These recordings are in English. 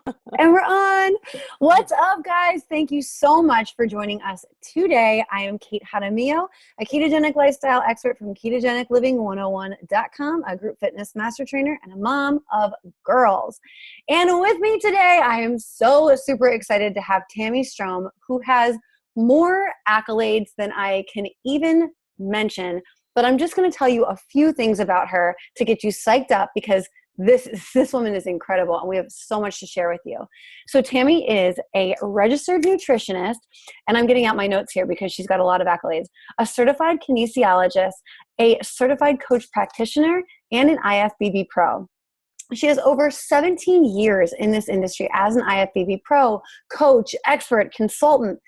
And we're on. What's up, guys? Thank you so much for joining us today. I am Kate Jaramillo, a ketogenic lifestyle expert from ketogenicliving101.com, a group fitness master trainer, and a mom of girls. And with me today, I am so super excited to have Tammy Strome, who has more accolades than I can even mention. But I'm just going to tell you a few things about her to get you psyched up, because this woman is incredible and we have so much to share with you. So Tammy is a registered nutritionist, and I'm getting out my notes here because she's got a lot of accolades, a certified kinesiologist, a certified coach practitioner, and an IFBB Pro. She has over 17 years in this industry as an IFBB Pro, coach, expert, consultant,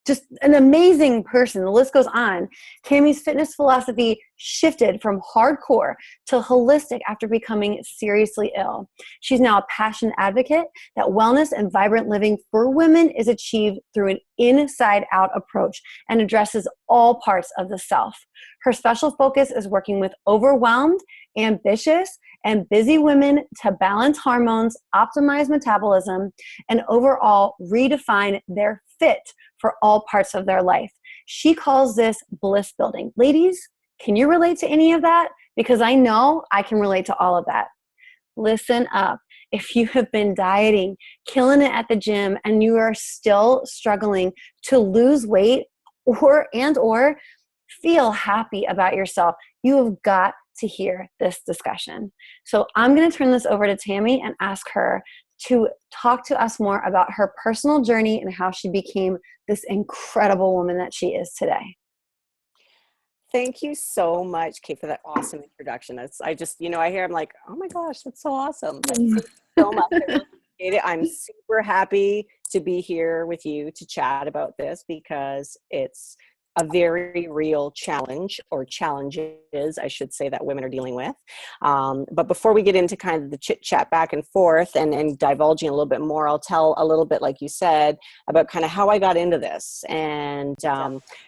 just an amazing person. The list goes on. Tammy's fitness philosophy shifted from hardcore to holistic after becoming seriously ill. She's now a passionate advocate that wellness and vibrant living for women is achieved through an inside-out approach and addresses all parts of the self. Her special focus is working with overwhelmed, ambitious, and busy women to balance hormones, optimize metabolism, and overall redefine their fit for all parts of their life. She calls this Bliss Building. Ladies, can you relate to any of that? Because I know I can relate to all of that. Listen up. If you have been dieting, killing it at the gym, and you are still struggling to lose weight or feel happy about yourself, you have got to hear this discussion. So I'm going to turn this over to Tammy and ask her to talk to us more about her personal journey and how she became this incredible woman that she is today. Thank you so much, Kate, for that awesome introduction. I hear, I'm like, oh my gosh, that's so awesome. Thank you so much. I really appreciate it. I'm super happy to be here with you to chat about this because it's a very real challenge, or challenges, I should say, that women are dealing with. But before we get into kind of the chit chat back and forth and divulging a little bit more, I'll tell a little bit, like you said, about kind of how I got into this. And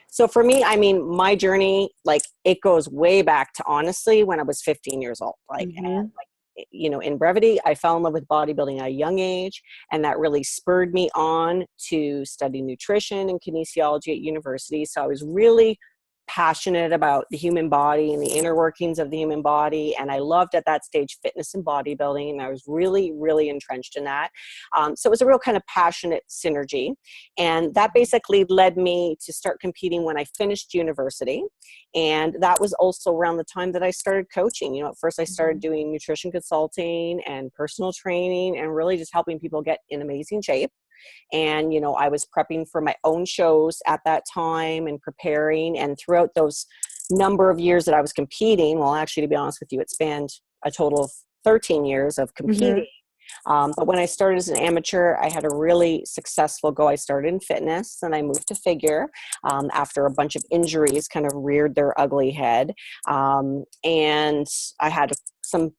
so for me, I mean, my journey, like, it goes way back to, honestly, when I was 15 years old. In brevity, I fell in love with bodybuilding at a young age, and that really spurred me on to study nutrition and kinesiology at university. So I was really passionate about the human body and the inner workings of the human body. And I loved, at that stage, fitness and bodybuilding. And I was really, really entrenched in that. So it was a real kind of passionate synergy. And that basically led me to start competing when I finished university. And that was also around the time that I started coaching. At first I started doing nutrition consulting and personal training and really just helping people get in amazing shape. And, I was prepping for my own shows at that time and preparing. And throughout those number of years that I was competing, well, actually, to be honest with you, it spanned a total of 13 years of competing. But when I started as an amateur, I had a really successful go. I started in fitness and I moved to figure after a bunch of injuries kind of reared their ugly head. And I had some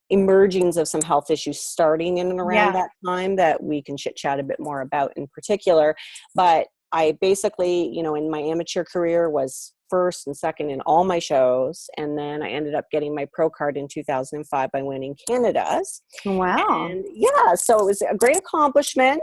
emergings of some health issues starting in and around that time that we can chit chat a bit more about in particular. But I basically, in my amateur career, was first and second in all my shows. And then I ended up getting my pro card in 2005 by winning Canada's. Wow. And so it was a great accomplishment.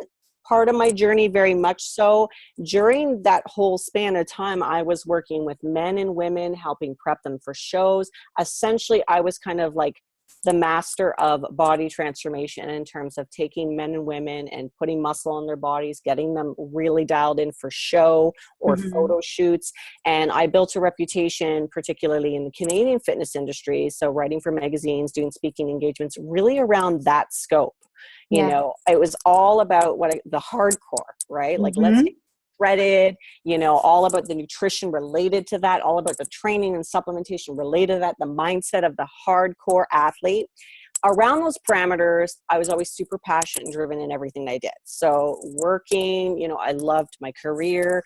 Part of my journey, very much so. During that whole span of time, I was working with men and women, helping prep them for shows. Essentially, I was kind of like the master of body transformation in terms of taking men and women and putting muscle on their bodies, getting them really dialed in for show or photo shoots. And I built a reputation, particularly in the Canadian fitness industry. So writing for magazines, doing speaking engagements, really around that scope. It was all about the hardcore, right? Like, let's get shredded, all about the nutrition related to that, all about the training and supplementation related to that, the mindset of the hardcore athlete. Around those parameters, I was always super passionate and driven in everything I did. So working, I loved my career,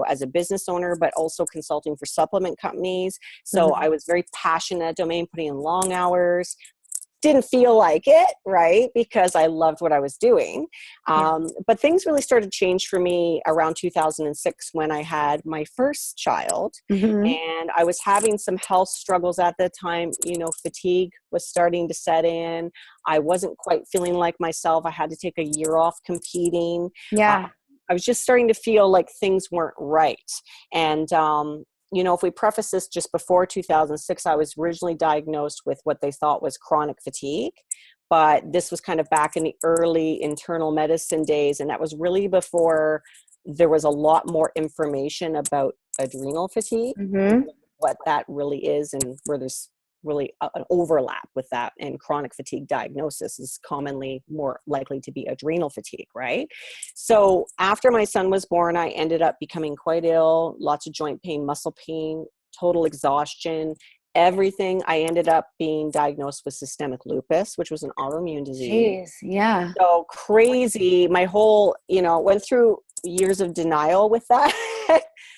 as a business owner, but also consulting for supplement companies. So I was very passionate in that domain, putting in long hours, didn't feel like it, right? Because I loved what I was doing. But things really started to change for me around 2006 when I had my first child. And I was having some health struggles at the time. You know, fatigue was starting to set in. I wasn't quite feeling like myself. I had to take a year off competing. Yeah. I was just starting to feel like things weren't right. And, you know, if we preface this, just before 2006, I was originally diagnosed with what they thought was chronic fatigue. But this was kind of back in the early internal medicine days. And that was really before there was a lot more information about adrenal fatigue, what that really is, and where there's really an overlap with that. And chronic fatigue diagnosis is commonly more likely to be adrenal fatigue, right? So after my son was born, I ended up becoming quite ill, lots of joint pain, muscle pain, total exhaustion, everything. I ended up being diagnosed with systemic lupus, which was an autoimmune disease. Jeez. Yeah. So crazy. My whole, you know, went through years of denial with that,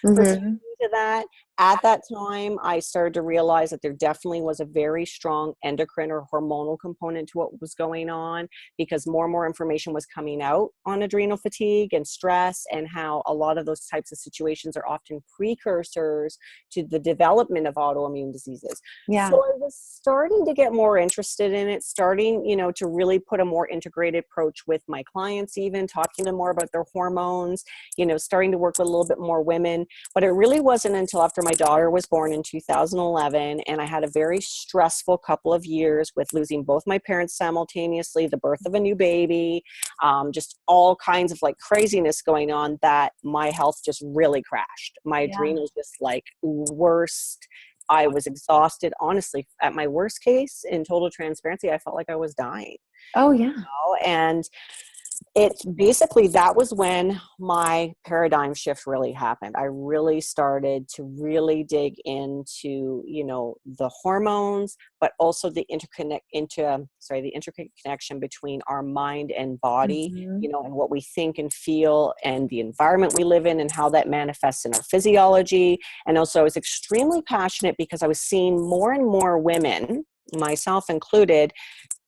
pertaining to that. At that time, I started to realize that there definitely was a very strong endocrine or hormonal component to what was going on, because more and more information was coming out on adrenal fatigue and stress, and how a lot of those types of situations are often precursors to the development of autoimmune diseases. Yeah. So I was starting to get more interested in it, starting, you know, to really put a more integrated approach with my clients, even talking to them more about their hormones, you know, starting to work with a little bit more women. But it really wasn't until after my daughter was born in 2011, and I had a very stressful couple of years with losing both my parents simultaneously, the birth of a new baby, just all kinds of like craziness going on, that my health just really crashed. My adrenals just like worst. I was exhausted. Honestly, at my worst case, in total transparency, I felt like I was dying. Oh, yeah. And it's basically, that was when my paradigm shift really happened. I really started to really dig into, you know, the hormones, but also the intricate connection between our mind and body, you know, and what we think and feel, and the environment we live in, and how that manifests in our physiology. And also I was extremely passionate because I was seeing more and more women, myself included,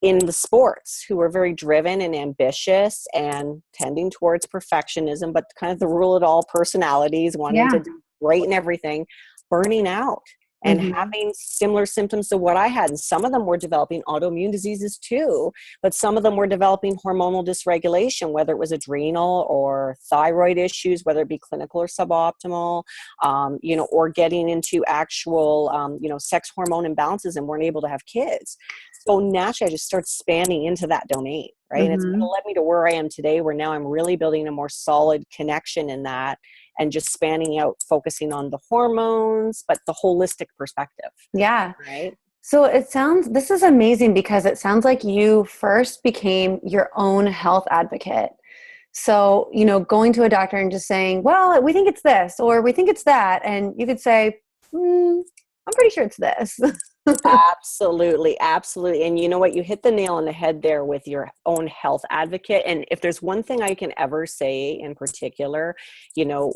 in the sports, who are very driven and ambitious and tending towards perfectionism, but kind of the rule it all personalities, wanting to do great in everything, burning out and having similar symptoms to what I had. And some of them were developing autoimmune diseases too, but some of them were developing hormonal dysregulation, whether it was adrenal or thyroid issues, whether it be clinical or suboptimal, you know, or getting into actual, you know, sex hormone imbalances, and weren't able to have kids. So naturally, I just started spanning into that domain, right? And it's going to led me to where I am today, where now I'm really building a more solid connection in that, and just spanning out, focusing on the hormones, but the holistic perspective. Yeah. Right. So this is amazing, because it sounds like you first became your own health advocate. So, you know, going to a doctor and just saying, well, we think it's this, or we think it's that. And you could say, I'm pretty sure it's this. Absolutely. Absolutely. And you know what? You hit the nail on the head there with your own health advocate. And if there's one thing I can ever say in particular, you know,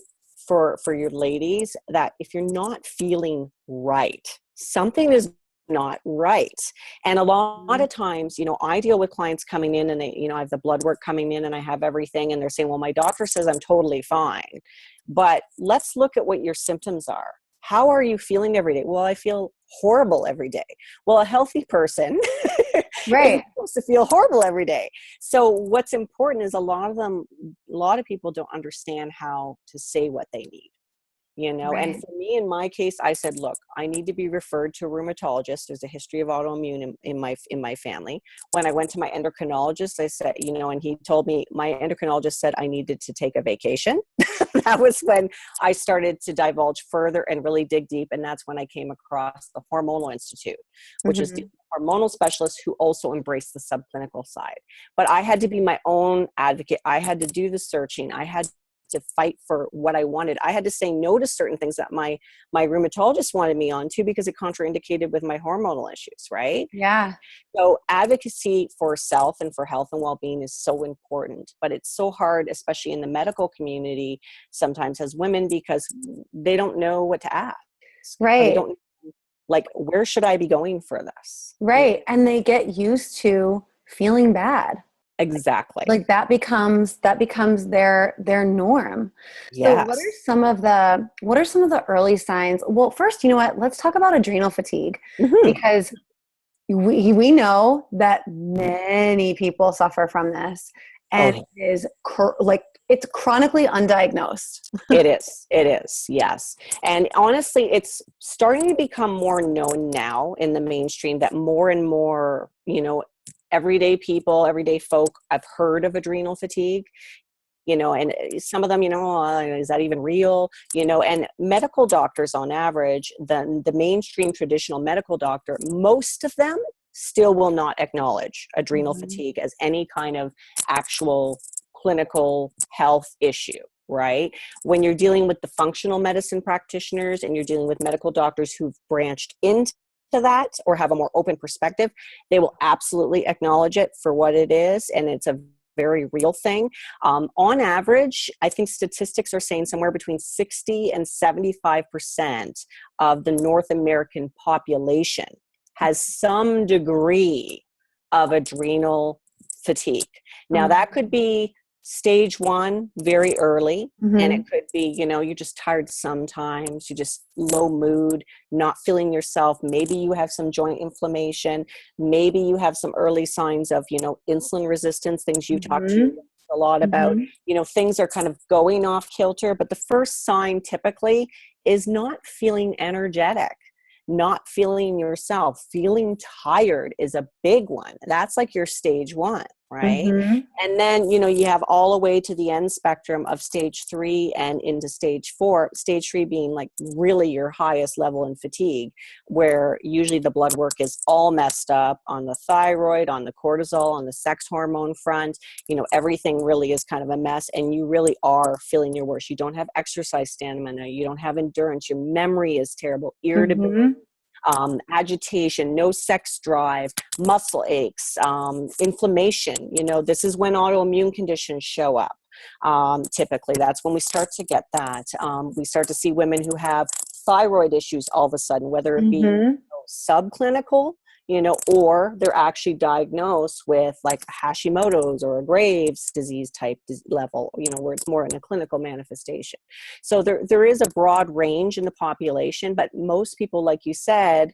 for your ladies, that if you're not feeling right, something is not right. And a lot of times, you know, I deal with clients coming in, and they, you know, I have the blood work coming in, and I have everything, and they're saying, well, my doctor says I'm totally fine. But let's look at what your symptoms are. How are you feeling every day? Well, I feel horrible every day. Well, a healthy person isn't supposed to feel horrible every day. So what's important is a lot of people don't understand how to say what they need. You know, and for me, in my case, I said, look, I need to be referred to a rheumatologist. There's a history of autoimmune in my family. When I went to my endocrinologist, I said, you know, and he told me, my endocrinologist said I needed to take a vacation. That was when I started to divulge further and really dig deep. And that's when I came across the Hormonal Institute, which is the hormonal specialists who also embrace the subclinical side. But I had to be my own advocate. I had to do the searching. I had to fight for what I wanted. I had to say no to certain things that my rheumatologist wanted me on to, because it contraindicated with my hormonal issues, right? Yeah. So advocacy for self and for health and well-being is so important, but it's so hard, especially in the medical community, sometimes as women, because they don't know what to ask. They don't Like, where should I be going for this? Right. And they get used to feeling bad. Exactly. Like that becomes their norm. So Yes. what are some of the early signs? Well, first, you know what? Let's talk about adrenal fatigue, Hmm. because we know that many people suffer from this, and Oh, it is like it's chronically undiagnosed. it is. It is. Yes. And honestly, it's starting to become more known now in the mainstream that more and more, everyday people, everyday folk have heard of adrenal fatigue, and some of them, is that even real? And medical doctors on average, the mainstream traditional medical doctor, most of them still will not acknowledge adrenal Mhm. fatigue as any kind of actual clinical health issue. Right? When you're dealing with the functional medicine practitioners and you're dealing with medical doctors who've branched into that or have a more open perspective, they will absolutely acknowledge it for what it is. And it's a very real thing. On average, I think statistics are saying somewhere between 60 and 75% of the North American population has some degree of adrenal fatigue. Now, Oh. that could be stage 1, very early, and it Mhm. could be, you're just tired sometimes, you just low mood, not feeling yourself. Maybe you have some joint inflammation. Maybe you have some early signs of, insulin resistance, things you talk to Mhm. a lot about. Mhm. Things are kind of going off kilter, but the first sign typically is not feeling energetic, not feeling yourself. Feeling tired is a big one. That's like your stage 1, right? Mhm. And then, you have all the way to the end spectrum of stage 3 and into stage 4, stage 3 being like really your highest level in fatigue, where usually the blood work is all messed up on the thyroid, on the cortisol, on the sex hormone front. Everything really is kind of a mess, and you really are feeling your worst. You don't have exercise stamina. You don't have endurance. Your memory is terrible, irritability, Mhm. agitation, no sex drive, muscle aches, inflammation. This is when autoimmune conditions show up. Typically, that's when we start to get that. We start to see women who have thyroid issues all of a sudden, whether it be Mhm. subclinical, or they're actually diagnosed with like Hashimoto's or a Graves disease type level, where it's more in a clinical manifestation. So there is a broad range in the population, but most people, like you said,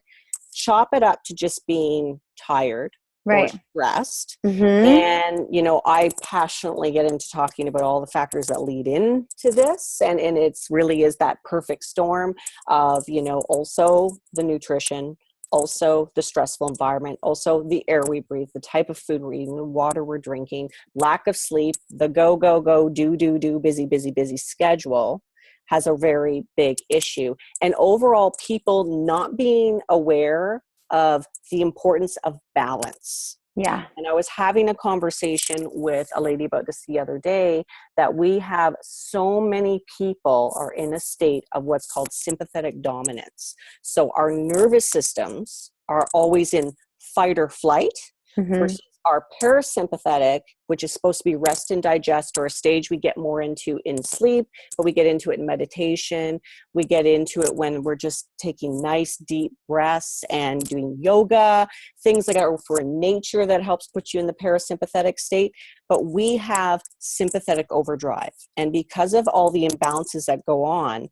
chop it up to just being tired or Right. stressed. Mhm. And, I passionately get into talking about all the factors that lead into this. And it's really is that perfect storm of, also the nutrition, also the stressful environment, also the air we breathe, the type of food we're eating, the water we're drinking, lack of sleep, the go, go, go, do, busy, busy, busy schedule has a very big issue. And overall, people not being aware of the importance of balance. Yeah. And I was having a conversation with a lady about this the other day, that we have so many people are in a state of what's called sympathetic dominance. So our nervous systems are always in fight or flight Mhm. versus our parasympathetic, which is supposed to be rest and digest, or a stage we get more into in sleep, but we get into it in meditation. We get into it when we're just taking nice deep breaths and doing yoga, things like that, or for nature that helps put you in the parasympathetic state. But we have sympathetic overdrive. And because of all the imbalances that go on,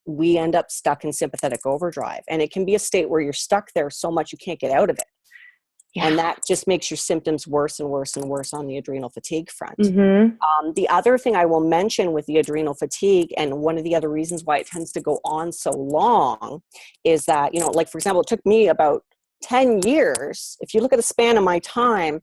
we end up stuck in sympathetic overdrive. And it can be a state where you're stuck there so much you can't get out of it. Yeah. And that just makes your symptoms worse and worse and worse on the adrenal fatigue front. Mhm. The other thing I will mention with the adrenal fatigue, and one of the other reasons why it tends to go on so long, is that, like, for example, it took me about 10 years. If you look at the span of my time,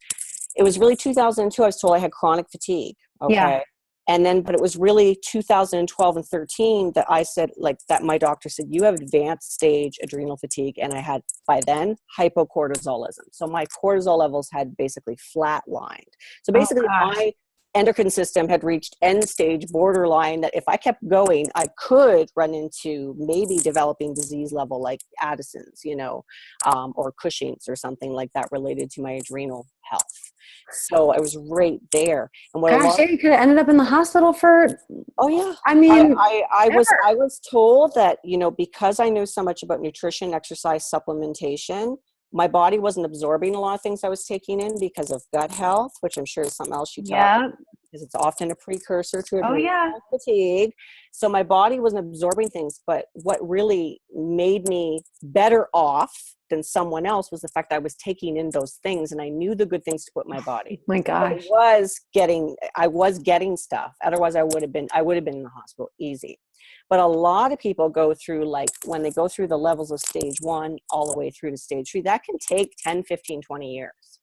it was really 2002, I was told I had chronic fatigue. Yeah. Okay. And then, but it was really 2012 and 13 that I said, like, that my doctor said, you have advanced stage adrenal fatigue. And I had, by then, hypocortisolism. So my cortisol levels had basically flatlined. So Oh basically, gosh. my endocrine system had reached end stage borderline, that if I kept going, I could run into maybe developing disease level like Addison's, or Cushing's or something like that related to my adrenal health. So I was right there. And what a Gosh, lot yeah, you could have ended up in the hospital for, Oh yeah. I mean, I ever. was told that, because I knew so much about nutrition, exercise, supplementation, my body wasn't absorbing a lot of things I was taking in because of gut health, which I'm sure is something else you talk Yeah. about, because it's often a precursor to Oh, adrenal yeah. fatigue. So my body wasn't absorbing things, but what really made me better off than someone else was the fact that I was taking in those things and I knew the good things to put in my body. My I gosh. was getting stuff. Otherwise I would have been in the hospital easy. But a lot of people go through, like when they go through the levels of stage 1 all the way through to stage 3, that can take 10, 15, 20 years.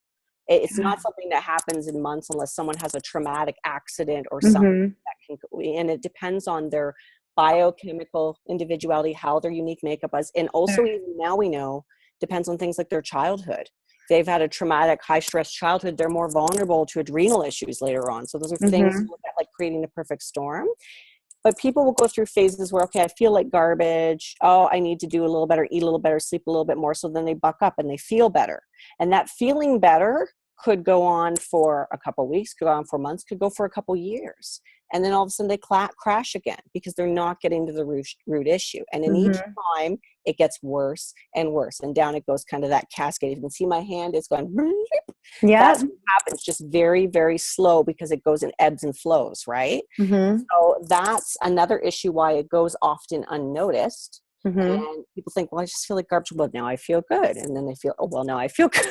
It's not something that happens in months unless someone has a traumatic accident or something Mm-hmm. that can, and it depends on their biochemical individuality, how their unique makeup is. And also even now we know, depends on things like their childhood. If they've had a traumatic, high stress childhood, they're more vulnerable to adrenal issues later on. So those are things to Mm-hmm. look at, like creating the perfect storm. But people will go through phases where, okay, I feel like garbage. Oh, I need to do a little better, eat a little better, sleep a little bit more. So then they buck up and they feel better. And that feeling better could go on for a couple of weeks, could go on for months, could go for a couple of years. And then all of a sudden they crash again because they're not getting to the root issue. And in each Mm-hmm. time, it gets worse and worse. And down it goes, kind of that cascade. You can see my hand is going, Yeah. that's what happens, just very, very slow because it goes in ebbs and flows, right? Mm-hmm. So that's another issue why it goes often unnoticed. Mm-hmm. And people think, well, I just feel like garbage. Well, now I feel good. And then they feel, oh, well, now I feel good.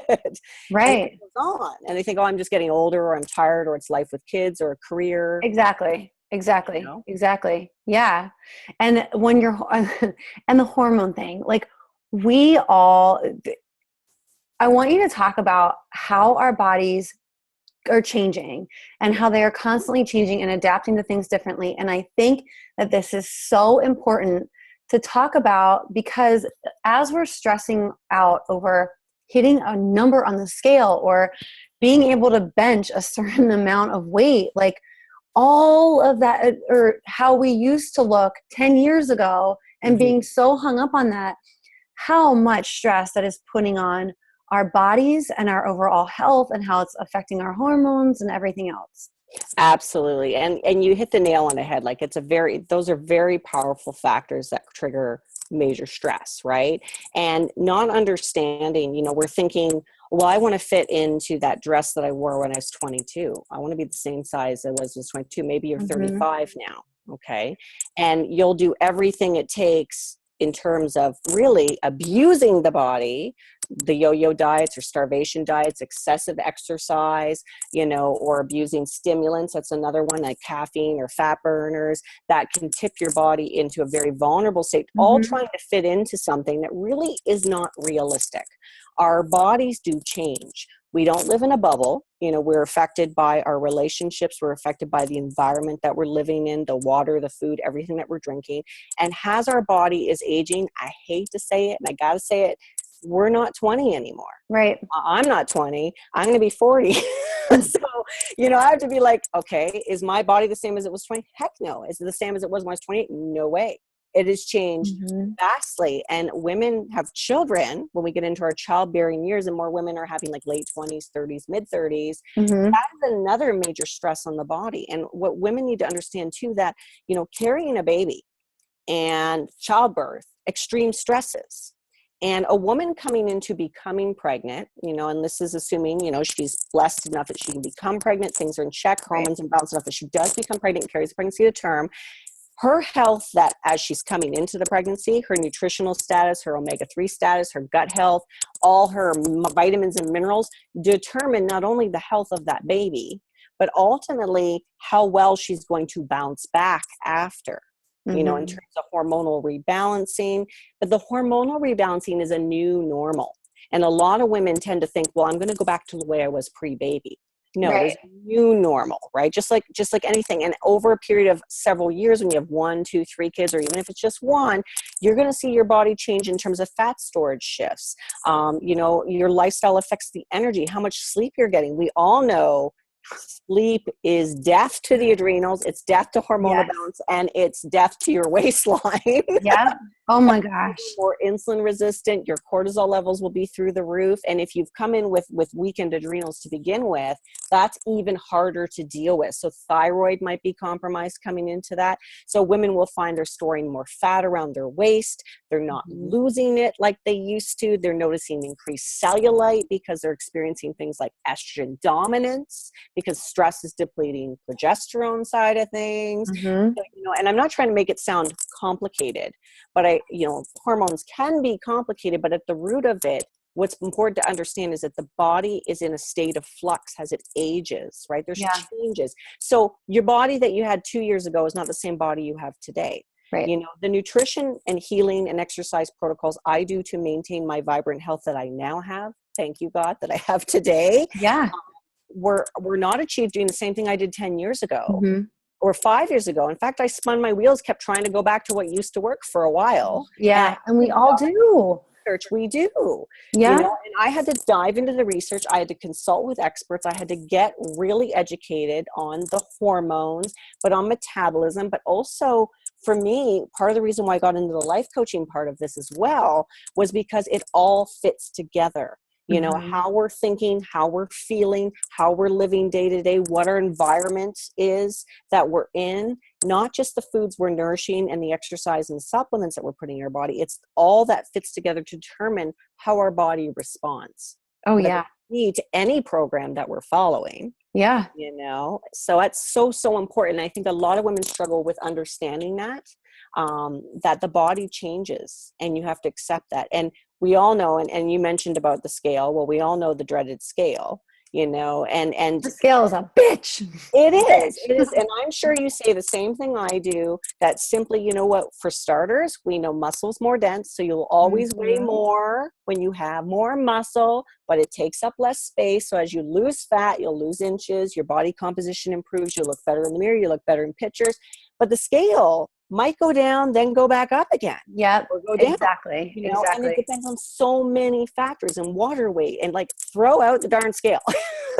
And Right. it goes on. And they think, oh, I'm just getting older, or I'm tired, or it's life with kids or a career. Exactly. You Exactly. know? Exactly. Yeah. And when you're, and the hormone thing, like we all, I want you to talk about how our bodies are changing and how they are constantly changing and adapting to things differently. And I think that this is so important to talk about because as we're stressing out over hitting a number on the scale or being able to bench a certain amount of weight, like all of that, or how we used to look 10 years ago and Mm-hmm. being so hung up on that, how much stress that is putting on our bodies and our overall health and how it's affecting our hormones and everything else. Absolutely. And you hit the nail on the head. Like those are very powerful factors that trigger major stress, right? And not understanding, we're thinking, well, I want to fit into that dress that I wore when I was 22. I want to be the same size I was 22. Maybe you're Mm-hmm. 35 now. Okay. And you'll do everything it takes in terms of really abusing the body, the yo-yo diets or starvation diets, excessive exercise, or abusing stimulants. That's another one, like caffeine or fat burners that can tip your body into a very vulnerable state, all Mm-hmm. trying to fit into something that really is not realistic. Our bodies do change. We don't live in a bubble. We're affected by our relationships. We're affected by the environment that we're living in, the water, the food, everything that we're drinking. And as our body is aging, I hate to say it, and I got to say it, we're not 20 anymore. Right. I'm not 20. I'm going to be 40. So, I have to be like, okay, is my body the same as it was 20? Heck no. Is it the same as it was when I was 28? No way. It has changed Mm-hmm. vastly. And women have children when we get into our childbearing years, and more women are having like late 20s, 30s, mid 30s. Mm-hmm. That is another major stress on the body. And what women need to understand too, that, carrying a baby and childbirth, extreme stresses. And a woman coming into becoming pregnant, and this is assuming, she's blessed enough that she can become pregnant, things are in check, hormones and balanced enough that she does become pregnant and carries the pregnancy to term. Her health, that as she's coming into the pregnancy, her nutritional status, her omega-3 status, her gut health, all her vitamins and minerals determine not only the health of that baby, but ultimately how well she's going to bounce back after. In Mm-hmm. terms of hormonal rebalancing. But the hormonal rebalancing is a new normal. And a lot of women tend to think, well, I'm going to go back to the way I was pre-baby. No, Right. there's a new normal, right? Just like anything. And over a period of several years, when you have 1, 2, 3 kids, or even if it's just one, you're going to see your body change in terms of fat storage shifts. Your lifestyle affects the energy, how much sleep you're getting. We all know sleep is death to the adrenals, it's death to hormonal Yes. balance, and it's death to your waistline. Yeah. Oh my gosh. More insulin resistant, your cortisol levels will be through the roof. And if you've come in with weakened adrenals to begin with, that's even harder to deal with. So thyroid might be compromised coming into that. So women will find they're storing more fat around their waist. They're not losing it like they used to. They're noticing increased cellulite because they're experiencing things like estrogen dominance, because stress is depleting progesterone side of things. So, and I'm not trying to make it sound complicated, but hormones can be complicated, but at the root of it, what's important to understand is that the body is in a state of flux as it ages, right? There's changes. So your body that you had 2 years ago is not the same body you have today. Right. The nutrition and healing and exercise protocols I do to maintain my vibrant health that I now have, thank you God, that I have today. Yeah. Were not achieved doing the same thing I did 10 years ago. Or 5 years ago. In fact, I spun my wheels, kept trying to go back to what used to work for a while. Yeah. And we all do. Research we do. Yeah. And I had to dive into the research. I had to consult with experts. I had to get really educated on the hormones, but on metabolism. But also for me, part of the reason why I got into the life coaching part of this as well was because it all fits together. How we're thinking, how we're feeling, how we're living day to day, what our environment is that we're in, not just the foods we're nourishing and the exercise and the supplements that we're putting in our body. It's all that fits together to determine how our body responds. Oh, yeah. To any program that we're following. Yeah. So that's so important. I think a lot of women struggle with understanding that the body changes and you have to accept that. And we all know, and you mentioned about the scale. Well, we all know the dreaded scale, and the scale is a bitch. It is. And I'm sure you say the same thing I do, that simply, for starters, we know muscle's more dense. So you'll always weigh more when you have more muscle, but it takes up less space. So as you lose fat, you'll lose inches, your body composition improves, you look better in the mirror, you look better in pictures, but the scale might go down, then go back up again. Yep. Or go down. Exactly. And it depends on so many factors and water weight, and throw out the darn scale.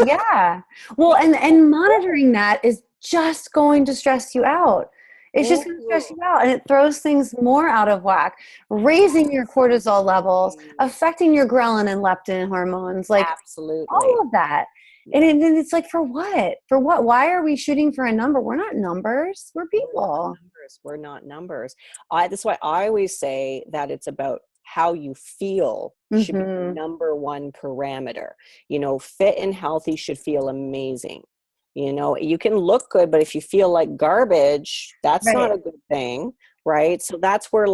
Yeah. Well, and monitoring that is just going to stress you out. It's just going to stress you out, and it throws things more out of whack, raising your cortisol levels, affecting your ghrelin and leptin hormones, absolutely all of that. And it's for what? For what? Why are we shooting for a number? We're not numbers. We're people. We're not numbers. That's why I always say that it's about how you feel should be the number one parameter. Fit and healthy should feel amazing. You can look good, but if you feel like garbage, that's not a good thing, right? So that's where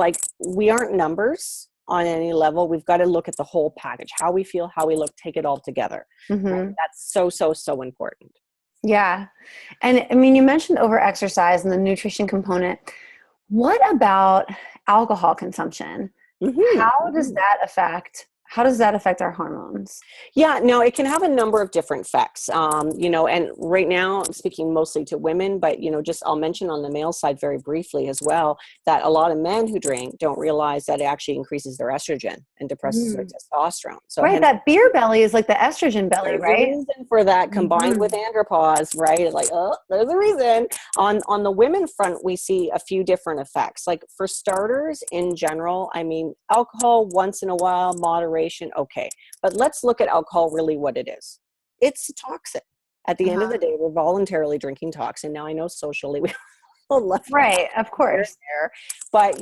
we aren't numbers on any level. We've got to look at the whole package, how we feel, how we look, take it all together. Right? That's so important. Yeah. And I mean, you mentioned over exercise and the nutrition component. What about alcohol consumption? How does that affect our hormones? Yeah, no, it can have a number of different effects. And right now I'm speaking mostly to women, but I'll mention on the male side very briefly as well, that a lot of men who drink don't realize that it actually increases their estrogen and depresses their testosterone. So that beer belly is like the estrogen belly, there's right? a reason for that, combined with andropause, right? There's a reason. On the women front, we see a few different effects. For starters, in general, I mean, alcohol once in a while, moderation, okay. But let's look at alcohol really what it is. It's a toxin. At the end of the day, we're voluntarily drinking toxin. Now I know socially we right, of course. there. But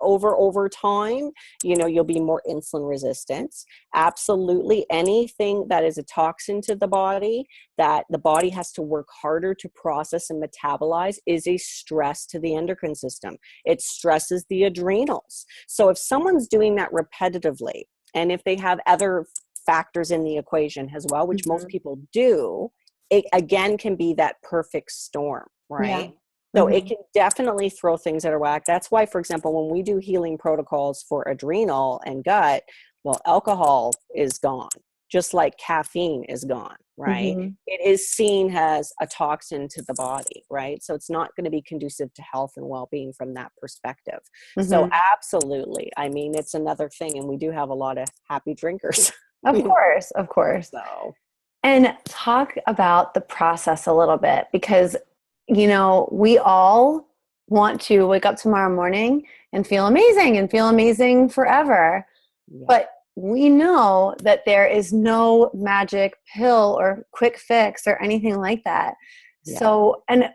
over time, you'll be more insulin resistant. Absolutely, anything that is a toxin to the body that the body has to work harder to process and metabolize is a stress to the endocrine system. It stresses the adrenals. So if someone's doing that repetitively, and if they have other factors in the equation as well, which most people do, it again can be that perfect storm, right? Yeah. So it can definitely throw things out of whack. That's why, for example, when we do healing protocols for adrenal and gut, well, alcohol is gone, just like caffeine is gone, right? It is seen as a toxin to the body, right? So it's not going to be conducive to health and well-being from that perspective. So absolutely. I mean, it's another thing. And we do have a lot of happy drinkers. Of course. So. And talk about the process a little bit, because we all want to wake up tomorrow morning and feel amazing forever. Yeah. But we know that there is no magic pill or quick fix or anything like that. Yeah. So, and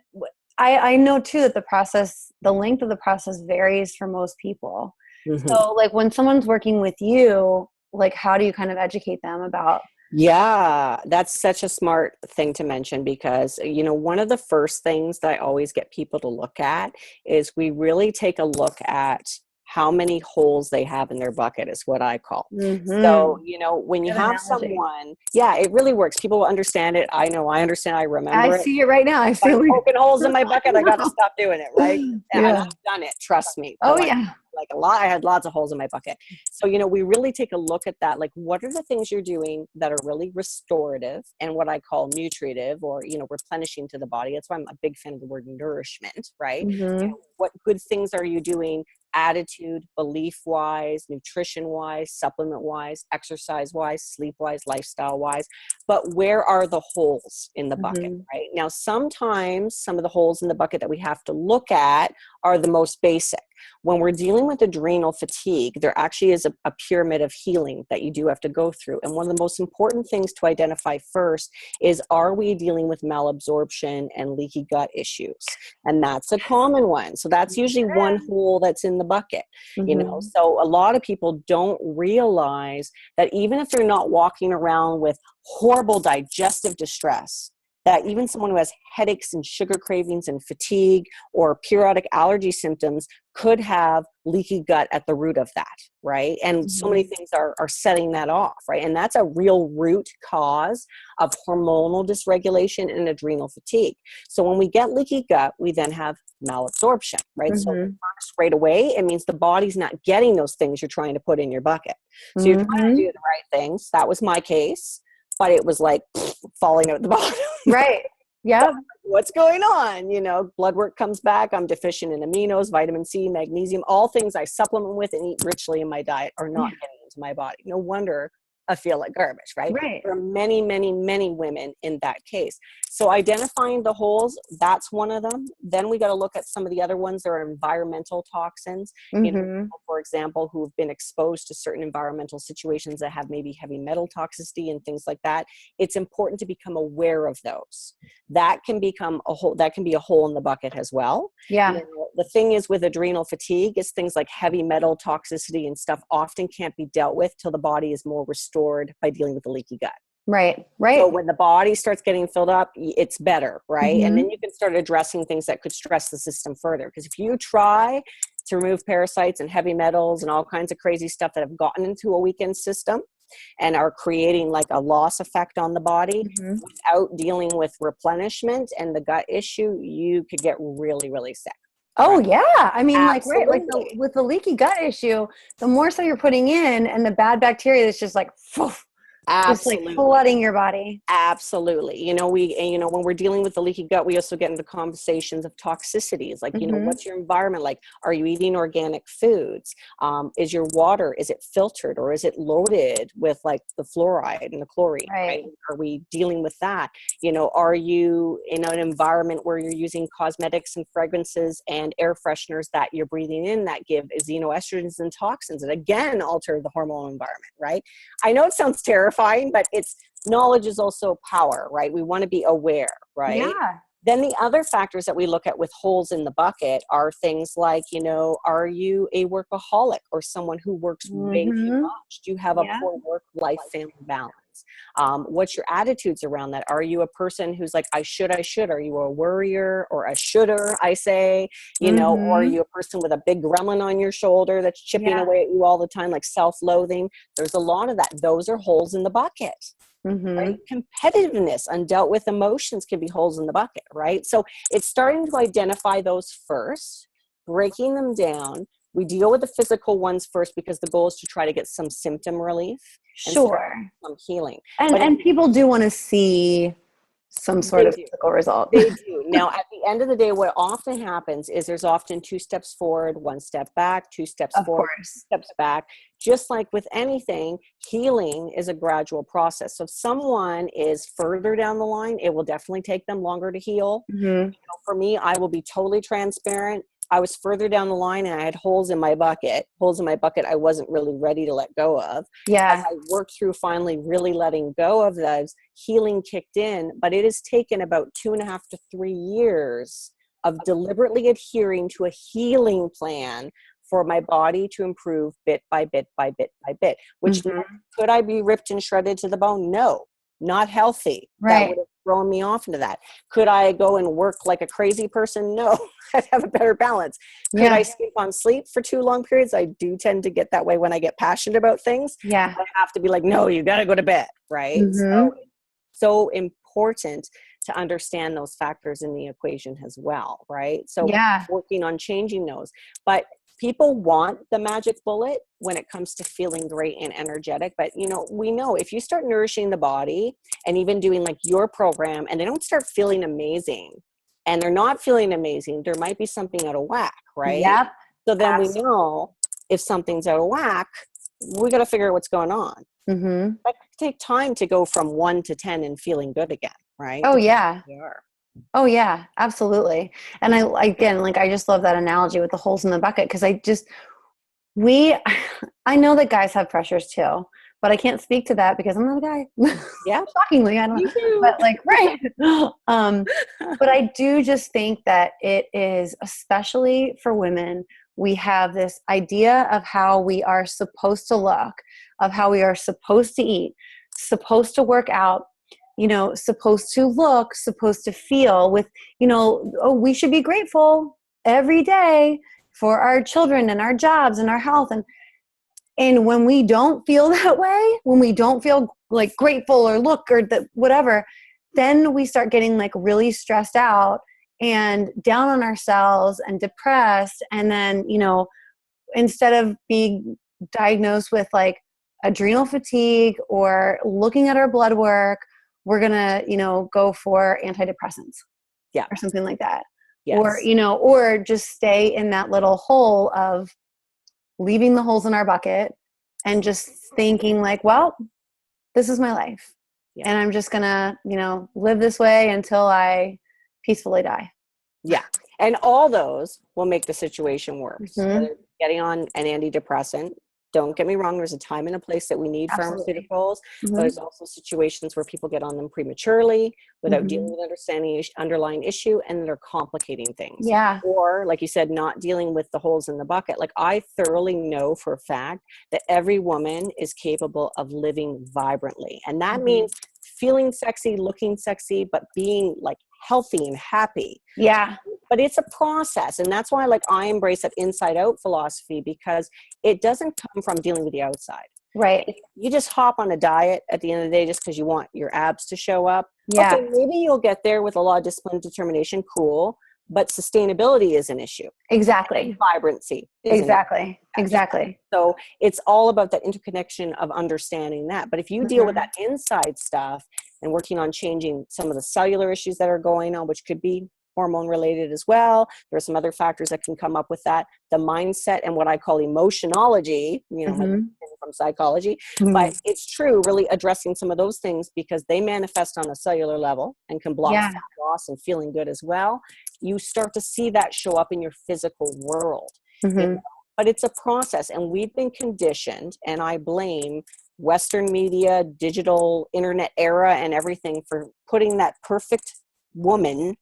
I know too that the length of the process varies for most people. Mm-hmm. So like when someone's working with you, like how do you kind of educate them about? Yeah, that's such a smart thing to mention because, one of the first things that I always get people to look at is we really take a look at how many holes they have in their bucket is what I call. So, when you Good have analogy. someone, yeah, it really works. People will understand it. I know, I understand. I remember I it. see it right now. I If see I'm it. poking holes in my bucket, I got to stop doing it, right? And Yeah. I've done it, trust me. Oh yeah. Like a lot, I had lots of holes in my bucket. So, we really take a look at that. Like, what are the things you're doing that are really restorative and what I call nutritive or, replenishing to the body? That's why I'm a big fan of the word nourishment, right? Mm-hmm. What good things are you doing? Attitude, belief wise, nutrition wise, supplement wise, exercise wise, sleep wise, lifestyle wise. But where are the holes in the bucket, Mm-hmm. right? Now, sometimes some of the holes in the bucket that we have to look at are the most basic. When we're dealing with adrenal fatigue, there actually is a pyramid of healing that you do have to go through. And one of the most important things to identify first is, are we dealing with malabsorption and leaky gut issues? And that's a common one. So that's usually one hole that's in the bucket, Mm-hmm. So a lot of people don't realize that even if they're not walking around with horrible digestive distress, that even someone who has headaches and sugar cravings and fatigue or periodic allergy symptoms could have leaky gut at the root of that, right? And so many things are setting that off, right? And that's a real root cause of hormonal dysregulation and adrenal fatigue. So when we get leaky gut, we then have malabsorption, right? So first, right away, it means the body's not getting those things you're trying to put in your bucket. So you're trying to do the right things. That was my case, but it was like falling out the bottom. Right. Yeah. What's going on? Blood work comes back. I'm deficient in aminos, vitamin C, magnesium, all things I supplement with and eat richly in my diet are not getting into my body. No wonder I feel like garbage, right? Right. There are many, many, many women in that case. So identifying the holes, that's one of them. Then we got to look at some of the other ones. There are environmental toxins, for example, who have been exposed to certain environmental situations that have maybe heavy metal toxicity and things like that. It's important to become aware of those. That can become a hole. That can be a hole in the bucket as well. Yeah. The thing is with adrenal fatigue is things like heavy metal toxicity and stuff often can't be dealt with till the body is more restored by dealing with the leaky gut. Right. Right. So when the body starts getting filled up, it's better, right? And then you can start addressing things that could stress the system further. Because if you try to remove parasites and heavy metals and all kinds of crazy stuff that have gotten into a weakened system and are creating like a loss effect on the body without dealing with replenishment and the gut issue, you could get really, really sick. Oh yeah. I mean, Absolutely. like with the leaky gut issue, the more so you're putting in and the bad bacteria that's just like, just like flooding your body. Absolutely. When we're dealing with the leaky gut, we also get into conversations of toxicities. Like, what's your environment like? Are you eating organic foods? Is your water, is it filtered or is it loaded with like the fluoride and the chlorine, right? Are we dealing with that? Are you in an environment where you're using cosmetics and fragrances and air fresheners that you're breathing in that give xenoestrogens and toxins that again alter the hormonal environment, right? I know it sounds terrifying, but knowledge is also power, right? We want to be aware, right? Yeah. Then the other factors that we look at with holes in the bucket are things like, are you a workaholic or someone who works way too much? Do you have a poor work-life family balance? What's your attitudes around that? Are you a person who's like, I should? Are you a worrier or a should'er, I say, or are you a person with a big gremlin on your shoulder that's chipping away at you all the time, like self-loathing? There's a lot of that. Those are holes in the bucket. Right? Competitiveness, undealt with emotions can be holes in the bucket, right? So it's starting to identify those first, breaking them down. We deal with the physical ones first because the goal is to try to get some symptom relief and some healing. And people do want to see some sort of physical result. They do. Now, at the end of the day, what often happens is there's often 2 steps forward, 1 step back, 2 steps forward, 2 steps back. Just like with anything, healing is a gradual process. So if someone is further down the line, it will definitely take them longer to heal. For me, I will be totally transparent. I was further down the line and I had holes in my bucket I wasn't really ready to let go of. As Yeah. I worked through finally really letting go of those, healing kicked in, but it has taken about 2.5 to 3 years of deliberately adhering to a healing plan for my body to improve bit by bit by bit by bit, which could I be ripped and shredded to the bone? No, not healthy. That would have thrown me off into that. Could I go and work like a crazy person? No, I'd have a better balance. Could I skip on sleep for too long periods? I do tend to get that way when I get passionate about things. Yeah. I have to be like, no, you got to go to bed, right? So important to understand those factors in the equation as well, right? So working on changing those. But people want the magic bullet when it comes to feeling great and energetic. But, you know, we know if you start nourishing the body and even doing like your program and they don't start feeling amazing and they're not feeling amazing, there might be something out of whack, right? Yep. So then we know if something's out of whack, we got to figure out what's going on. That could take time to go from 1 to 10 and feeling good again, right? Oh, yeah. Oh, yeah, absolutely. And I just love that analogy with the holes in the bucket because I know that guys have pressures too, but I can't speak to that because I'm not a guy. Yeah. Shockingly, I don't know. But like, right. But I do just think that it is, especially for women, we have this idea of how we are supposed to look, of how we are supposed to eat, supposed to work out, you know, supposed to look, supposed to feel with, you know, oh, we should be grateful every day for our children and our jobs and our health. And when we don't feel that way, when we don't feel like grateful or look or whatever, then we start getting like really stressed out and down on ourselves and depressed. And then, you know, instead of being diagnosed with like adrenal fatigue or looking at our blood work, we're going to, you know, go for antidepressants or something like that. Or, you know, or just stay in that little hole of leaving the holes in our bucket and just thinking like, well, this is my life. And I'm just going to, you know, live this way until I peacefully die. Yeah. And all those will make the situation worse. Whether getting on an antidepressant, don't get me wrong, there's a time and a place that we need pharmaceuticals. But there's also situations where people get on them prematurely without dealing with understanding underlying issue, and they're complicating things. Yeah. Or like you said, not dealing with the holes in the bucket. Like I thoroughly know for a fact that every woman is capable of living vibrantly. And that means feeling sexy, looking sexy, but being like healthy and happy. Yeah. But it's a process. And that's why like I embrace that inside out philosophy, because it doesn't come from dealing with the outside. Right. If you just hop on a diet at the end of the day just because you want your abs to show up. Yeah. Okay, maybe you'll get there with a lot of discipline and determination. Cool. But sustainability is an issue. Exactly. And vibrancy is exactly. Exactly. So it's all about that interconnection of understanding that. But if you deal with that inside stuff and working on changing some of the cellular issues that are going on, which could be hormone related as well. There are some other factors that can come up with that. The mindset and what I call emotionology, you know, from psychology, but it's true, really addressing some of those things because they manifest on a cellular level and can block fat loss and feeling good as well. You start to see that show up in your physical world. You know? But it's a process, and we've been conditioned, and I blame Western media, digital internet era and everything for putting that perfect woman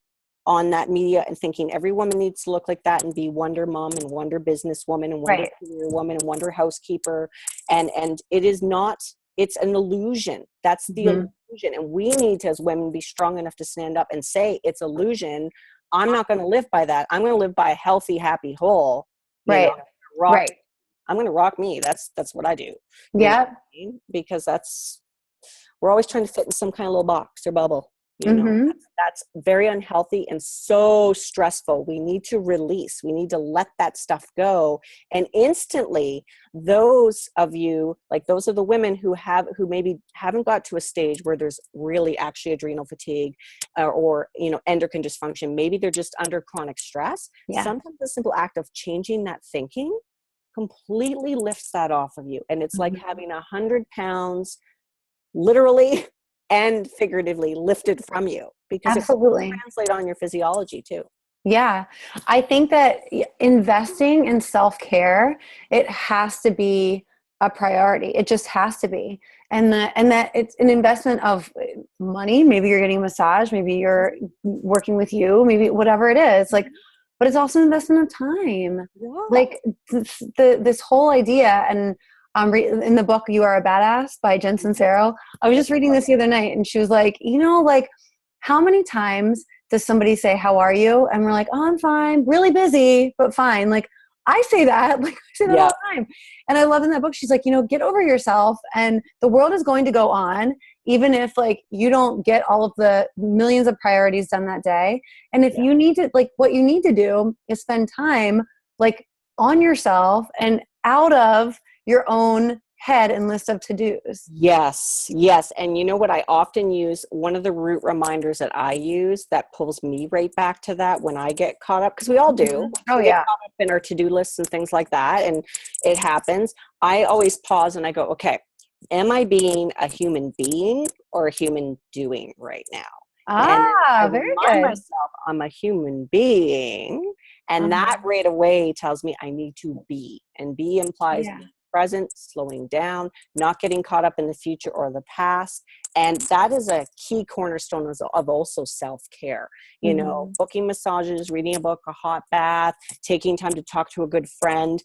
on that media and thinking every woman needs to look like that and be Wonder Mom and Wonder Businesswoman and Wonder Career Woman and Wonder Housekeeper. And it is not, it's an illusion. That's the illusion. And we need to, as women, be strong enough to stand up and say it's illusion. I'm not going to live by that. I'm going to live by a healthy, happy, whole. You know, I'm going to rock me. That's what I do. Yeah. Because we're always trying to fit in some kind of little box or bubble. You know, that's very unhealthy and so stressful. We need to release. We need to let that stuff go. And instantly, those of you, like those of the women who maybe haven't got to a stage where there's really actually adrenal fatigue or, you know, endocrine dysfunction, maybe they're just under chronic stress. Sometimes the simple act of changing that thinking completely lifts that off of you. And it's like having 100 pounds literally and figuratively lifted from you, because it will translate on your physiology too. Yeah. I think that investing in self-care, it has to be a priority. It just has to be. And that it's an investment of money. Maybe you're getting a massage, maybe you're working with you, maybe whatever it is. Like, but it's also an investment of time. Yeah. Like this whole idea, and in the book "You Are a Badass" by Jen Sincero, I was just reading this the other night, and she was like, like how many times does somebody say, "How are you?" And we're like, "Oh, I'm fine. Really busy, but fine." Like I say that, like I say that all Yeah. the time. And I love in that book, she's like, get over yourself, and the world is going to go on, even if like you don't get all of the millions of priorities done that day. And if you need to, like, what you need to do is spend time like on yourself and out of your own head and list of to-dos. Yes, yes. And you know what I often use, one of the root reminders that I use that pulls me right back to that when I get caught up, because we all do. Oh We get yeah. caught up in our to-do lists and things like that, and it happens. I always pause and I go, okay, am I being a human being or a human doing right now? And then I Very remind good. myself I'm a human being, and that right away tells me I need to be. And be implies Yeah. being present, slowing down, not getting caught up in the future or the past. And that is a key cornerstone of also self-care. Booking massages, reading a book, a hot bath, taking time to talk to a good friend,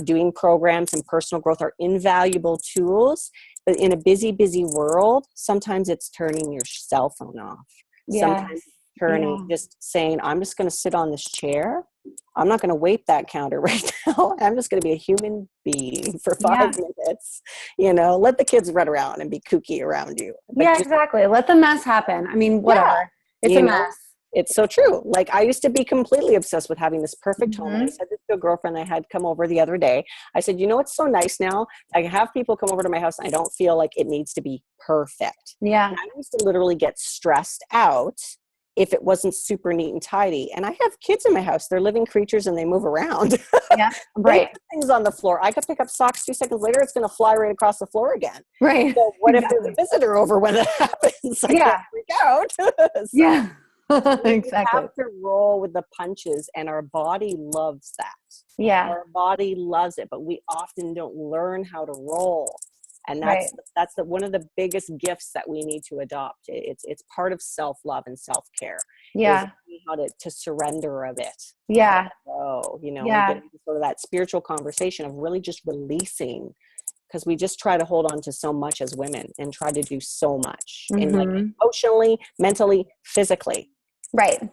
doing programs and personal growth are invaluable tools. But in a busy, busy world, sometimes it's turning your cell phone off. Sometimes Yes. turning, just saying, I'm just going to sit on this chair. I'm not going to wait that counter right now. I'm just going to be a human being for 5 minutes. Let the kids run around and be kooky around you. But just, Exactly. Let the mess happen. I mean, yeah, whatever. It's a mess. it's so true. Like I used to be completely obsessed with having this perfect home. And I Mm-hmm. said this to a girlfriend I had come over the other day. I said, it's so nice now. I have people come over to my house and I don't feel like it needs to be perfect. Yeah. And I used to literally get stressed out if it wasn't super neat and tidy. And I have kids in my house. They're living creatures and they move around. Yeah. They Right. put things on the floor. I could pick up socks 2 seconds later. It's going to fly right across the floor again. Right. So what if there's Exactly. a visitor over when that happens? I can't freak out. So Yeah. we Exactly. have to roll with the punches, and our body loves that. Yeah. Our body loves it, but we often don't learn how to roll. And Right. that's one of the biggest gifts that we need to adopt. It's part of self-love and self-care is Yeah. how to surrender a bit. Yeah. And get into sort of that spiritual conversation of really just releasing, because we just try to hold on to so much as women and try to do so much in like emotionally, mentally, physically. Right. And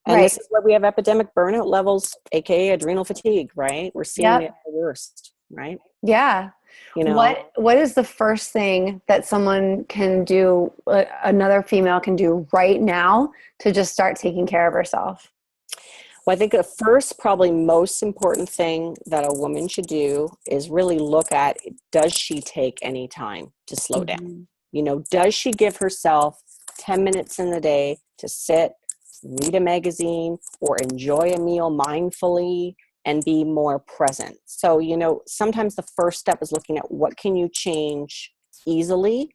Right. this is where we have epidemic burnout levels, aka adrenal fatigue, right? We're seeing it the worst, right? Yeah. What is the first thing that someone can do, another female can do right now to just start taking care of herself? Well, I think the first, probably most important thing that a woman should do is really look at, does she take any time to slow down? Does she give herself 10 minutes in the day to sit, read a magazine, or enjoy a meal mindfully and be more present? So, sometimes the first step is looking at what can you change easily,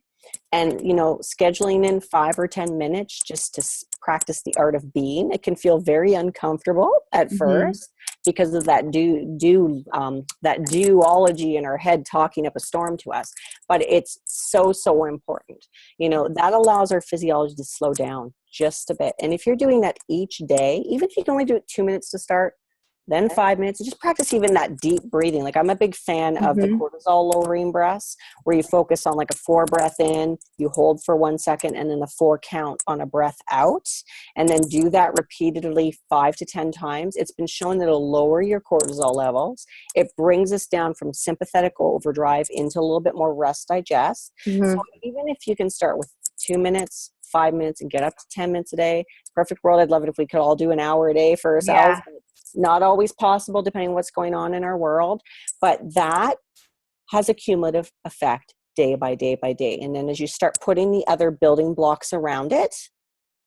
and scheduling in 5 or 10 minutes just to practice the art of being. It can feel very uncomfortable at first because of that that duology in our head talking up a storm to us, but it's so important. That allows our physiology to slow down just a bit. And if you're doing that each day, even if you can only do it 2 minutes to start, then 5 minutes, and just practice even that deep breathing. Like I'm a big fan of the cortisol lowering breaths, where you focus on like a 4 breath in, you hold for 1 second, and then a 4 count on a breath out, and then do that repeatedly 5 to 10 times. It's been shown that it'll lower your cortisol levels. It brings us down from sympathetic overdrive into a little bit more rest digest. So even if you can start with 2 minutes, 5 minutes, and get up to 10 minutes a day, perfect world. I'd love it if we could all do an hour a day for ourselves. Yeah. Not always possible depending on what's going on in our world, but that has a cumulative effect day by day by day. And then as you start putting the other building blocks around it,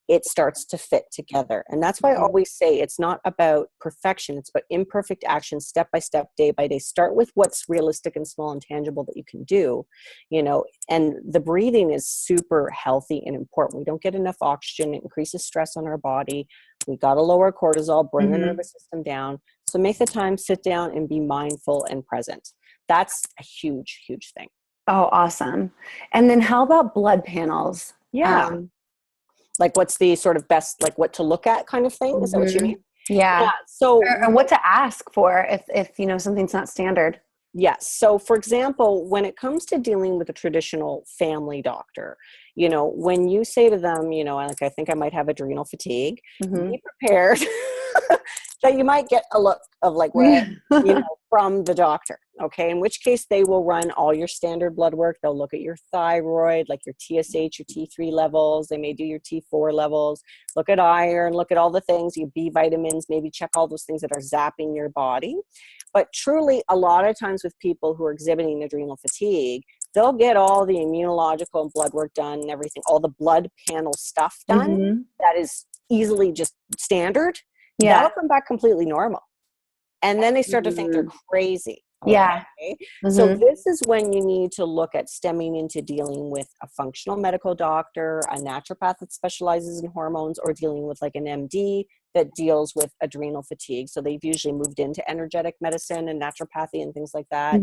it starts to fit together. And that's why I always say it's not about perfection. It's about imperfect action, step by step, day by day. Start with what's realistic and small and tangible that you can do, you know, and the breathing is super healthy and important. We don't get enough oxygen. It increases stress on our body. We got to lower cortisol, bring the nervous system down. So make the time, sit down and be mindful and present. That's a huge, huge thing. Oh, awesome. And then how about blood panels? Yeah. Like what's the sort of best, like what to look at kind of thing? Is that what you mean? Yeah. So, and what to ask for if, you know, something's not standard. yes. So for example, when it comes to dealing with a traditional family doctor, you know, when you say to them, you know, like, I think I might have adrenal fatigue, be prepared that you might get a look of like, what, you know, from the doctor. Okay. In which case they will run all your standard blood work. They'll look at your thyroid, like your TSH, your T3 levels. They may do your T4 levels, look at iron, look at all the things, your B vitamins, maybe check all those things that are zapping your body. But truly, a lot of times with people who are exhibiting adrenal fatigue, they'll get all the immunological and blood work done and everything, all the blood panel stuff done that is easily just standard. Yeah. That'll come back completely normal. And then they start to think they're crazy. Yeah. Okay? So this is when you need to look at stemming into dealing with a functional medical doctor, a naturopath that specializes in hormones, or dealing with like an MD that deals with adrenal fatigue. So they've usually moved into energetic medicine and naturopathy and things like that.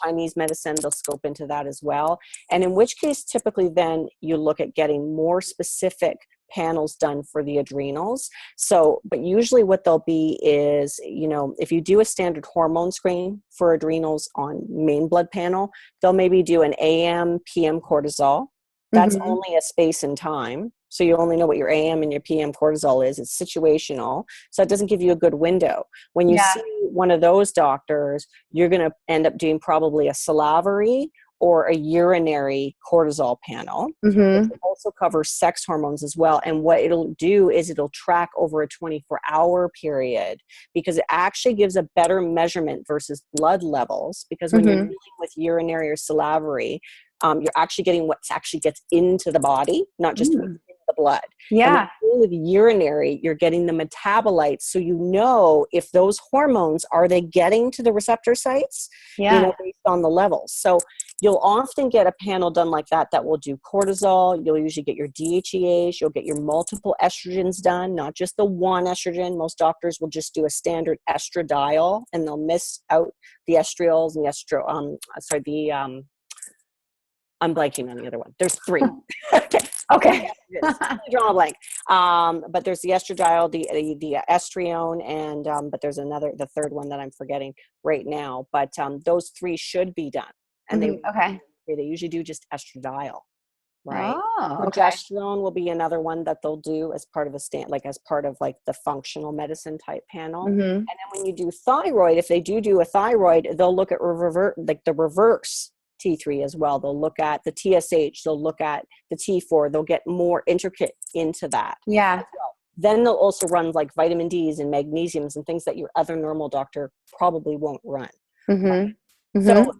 Chinese medicine, they'll scope into that as well. And in which case, typically then you look at getting more specific panels done for the adrenals. So, but usually what they'll be is, you know, if you do a standard hormone screen for adrenals on main blood panel, they'll maybe do an AM, PM cortisol. That's only a space and time. So you only know what your AM and your PM cortisol is. It's situational. So it doesn't give you a good window. When you see one of those doctors, you're going to end up doing probably a salivary or a urinary cortisol panel. It also covers sex hormones as well. And what it'll do is it'll track over a 24-hour period, because it actually gives a better measurement versus blood levels. Because when you're dealing with urinary or salivary, you're actually getting what actually gets into the body, not just what's in the blood. Yeah. And with urinary, you're getting the metabolites. So you know if those hormones, are they getting to the receptor sites, you know, based on the levels. So you'll often get a panel done like that that will do cortisol. You'll usually get your DHEAs. You'll get your multiple estrogens done, not just the one estrogen. Most doctors will just do a standard estradiol, and they'll miss out the estriols and the I'm blanking on the other one. There's 3. Okay. Draw a blank. But there's the estradiol, the estrione, and but there's the third one that I'm forgetting right now. But those 3 should be done. And they usually do just estradiol, right? Progesterone will be another one that they'll do as part of as part of like the functional medicine type panel. And then when you do thyroid, if they do a thyroid, they'll look at the reverse T3 as well. They'll look at the TSH, they'll look at the T4, they'll get more intricate into that. Yeah. Then they'll also run like vitamin Ds and magnesiums and things that your other normal doctor probably won't run. Right? So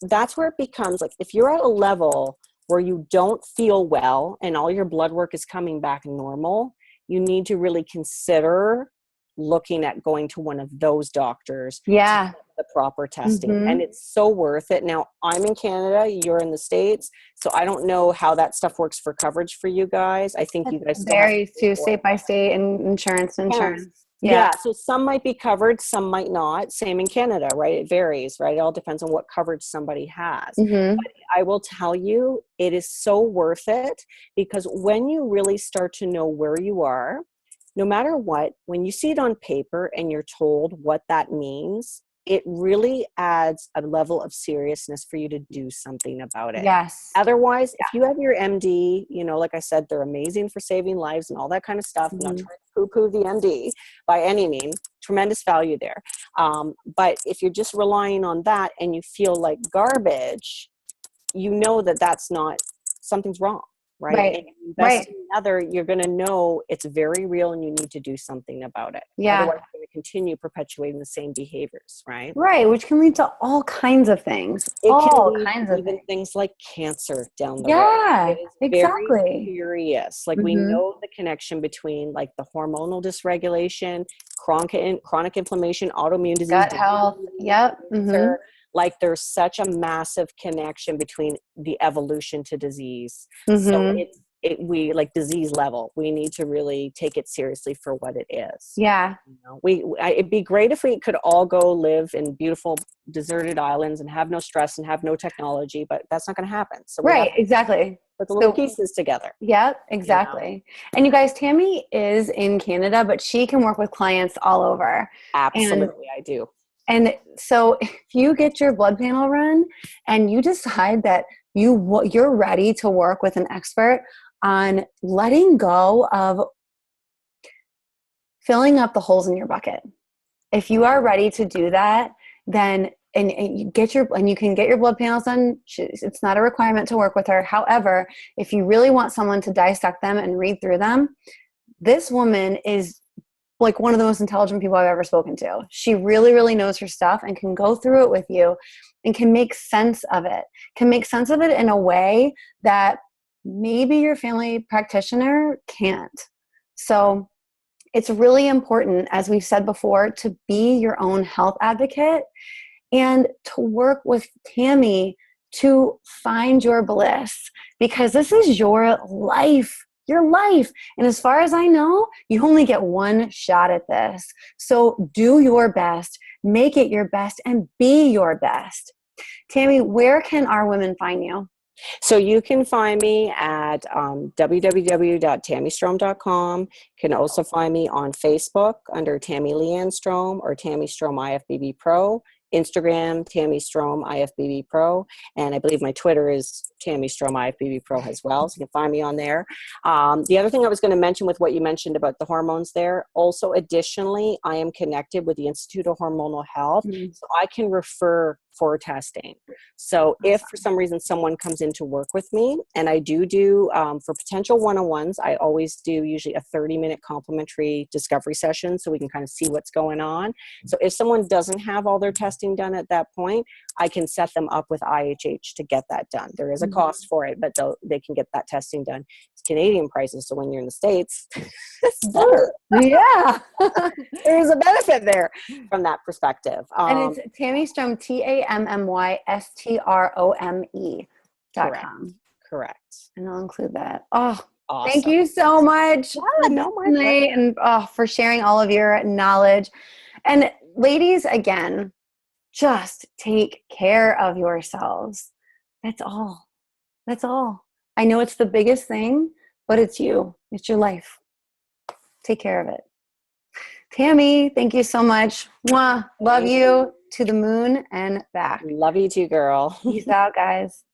that's where it becomes like, if you're at a level where you don't feel well and all your blood work is coming back normal, you need to really consider looking at going to one of those doctors to get the proper testing. And it's so worth it. Now, I'm in Canada, you're in the States, so I don't know how that stuff works for coverage for you guys. I think you guys still varies too, state by state, and insurance. Yeah, so some might be covered, some might not. Same in Canada, right? It varies, right? It all depends on what coverage somebody has. But I will tell you, it is so worth it, because when you really start to know where you are, no matter what, when you see it on paper and you're told what that means, it really adds a level of seriousness for you to do something about it. Yes. Otherwise, if you have your MD, you know, like I said, they're amazing for saving lives and all that kind of stuff. I'm not trying to poo-poo the MD by any means. Tremendous value there. But if you're just relying on that and you feel like garbage, you know that that's not, something's wrong. Right. And invest in another, you're going to know it's very real and you need to do something about it. Yeah. Otherwise, you're going to continue perpetuating the same behaviors, right? Right, which can lead to all kinds of things. It can All lead kinds to of even things. things like cancer down the road. Yeah, It is very exactly. serious. Like we Mm-hmm. know the connection between like the hormonal dysregulation, chronic inflammation, autoimmune disease, Gut health. diabetes, Yep. Mm-hmm. cancer. Like there's such a massive connection between the evolution to disease. So Mm-hmm. we like disease level. We need to really take it seriously for what it is. Yeah. You know, it'd be great if we could all go live in beautiful deserted islands and have no stress and have no technology, but that's not going to happen. So we have Right, to exactly. put the little So, pieces together. yep, You know, exactly. And you guys, Tammy is in Canada, but she can work with clients all over. And absolutely, I do. And so if you get your blood panel run and you decide that you're ready to work with an expert on letting go of filling up the holes in your bucket. If you are ready to do that, then and you can get your blood panels done. It's not a requirement to work with her. However, if you really want someone to dissect them and read through them, this woman is like one of the most intelligent people I've ever spoken to. She really, really knows her stuff and can go through it with you and can make sense of it. Can make sense of it in a way that maybe your family practitioner can't. So it's really important, as we've said before, to be your own health advocate and to work with Tammy to find your bliss, because this is your life. Your life. And as far as I know, you only get one shot at this. So do your best, make it your best, and be your best. Tammy, where can our women find you? So you can find me at www.tammystrome.com. You can also find me on Facebook under Tammy Leanne Strome or Tammy Strome IFBB Pro. Instagram, Tammy Strome IFBB Pro, and I believe my Twitter is Tammy Strome IFBB Pro as well, so you can find me on there. The other thing I was going to mention with what you mentioned about the hormones there, also additionally, I am connected with the Institute of Hormonal Health, so I can refer for testing. So if for some reason someone comes in to work with me, and I do for potential one-on-ones, I always do usually a 30-minute complimentary discovery session so we can kind of see what's going on. So if someone doesn't have all their testing done at that point, I can set them up with IHH to get that done. There is a cost for it, but they can get that testing done. It's Canadian prices, so when you're in the States, it's better. Yeah. There's a benefit there from that perspective. And it's Tammy Strome, TammyStrome.com. Correct. And I'll include that. Oh, Awesome. thank you so much. Yeah, no, my pleasure. And for sharing all of your knowledge. And ladies, again, just take care of yourselves. That's all. That's all. I know it's the biggest thing, but it's you. It's your life. Take care of it. Tammy, thank you so much. Mwah. Love you to the moon and back. Love you too, girl. Peace out, guys.